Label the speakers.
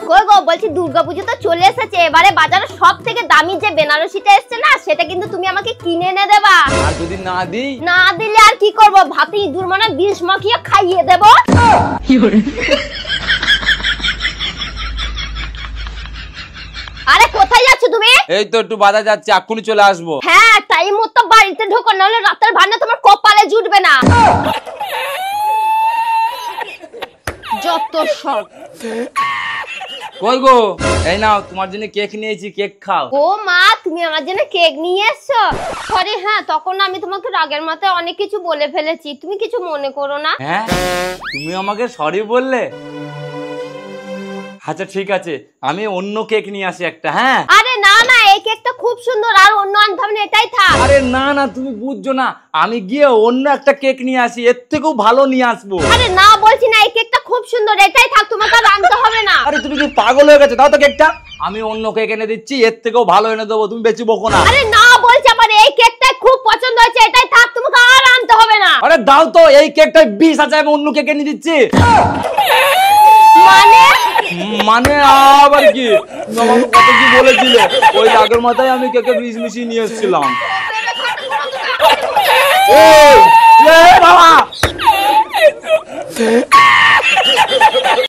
Speaker 1: কই গো, বলছি দুর্গাপূজা তো চলে এসেছে, এবারে বাজারে সবথেকে দামি যে বেনারসিটা এসছে না, সেটা কিন্তু তুমি আমাকে কিনে এনে দেবা।
Speaker 2: আর যদি না দিই?
Speaker 1: না দিলে আর কি করব, ভাতে ইঁদুর মানে বিষ মাখিয়ে খাইয়ে দেব। আরে কোথায় যাচ্ছ তুমি?
Speaker 2: এই তো একটু বাজার যাচ্ছি, এক্ষুনি চলে আসবো।
Speaker 1: হ্যাঁ, টাইম মতো বাড়িতে ঢোকো, নাহলে রাতের ভান্না তোমার কপালে জুটবে না। যত সব।
Speaker 2: কই গো, এই নাও তোমার জন্য কেক নিয়েছি, কেক খাও।
Speaker 1: ও মা, তুমি আমার জন্য কেক নিয়ে এসছো? সরি, হ্যাঁ তখন আমি তোমাকে রাগের মাথায় অনেক কিছু বলে ফেলেছি, তুমি কিছু মনে করো না।
Speaker 2: হ্যাঁ, তুমি আমাকে সরি বললে? আচ্ছা ঠিক আছে, আমি অন্য কেক নিয়ে আসি একটা। হ্যাঁ।
Speaker 1: আরে না না, এই কেকটা খুব সুন্দর, আর অন্য আনতে হবে না, এটাই থাক।
Speaker 2: আরে না না, তুমি বুঝছো না, আমি গিয়ে অন্য একটা কেক নিয়ে আসি, এর থেকেও ভালো নিয়ে আসবো।
Speaker 1: আরে না বলছি না, এই কেকটা খুব সুন্দর, এটাই থাক, তোমাকে আর আনতে হবে না।
Speaker 2: আরে তুমি কি পাগল হয়ে গেছো? দাও তো কেকটা, আমি অন্য কেক এনে দিচ্ছি, এর থেকেও ভালো এনে দেবো, তুমি বেশি বকো না।
Speaker 1: আরে না বলছি, আমার এই কেকটা খুব পছন্দ হয়েছে, এটাই থাক, তোমাকে আর আনতে হবে না।
Speaker 2: আরে দাও তো, এই কেকটায় বিষ আছে, আমি অন্য কেক এনে দিচ্ছি। মানে আবার কি, আমাকে কত কি বলেছিলে, ওই রাগের মাথায় আমি কেকে বিষ মিশিয়ে নিয়ে এসেছিলাম। বাবা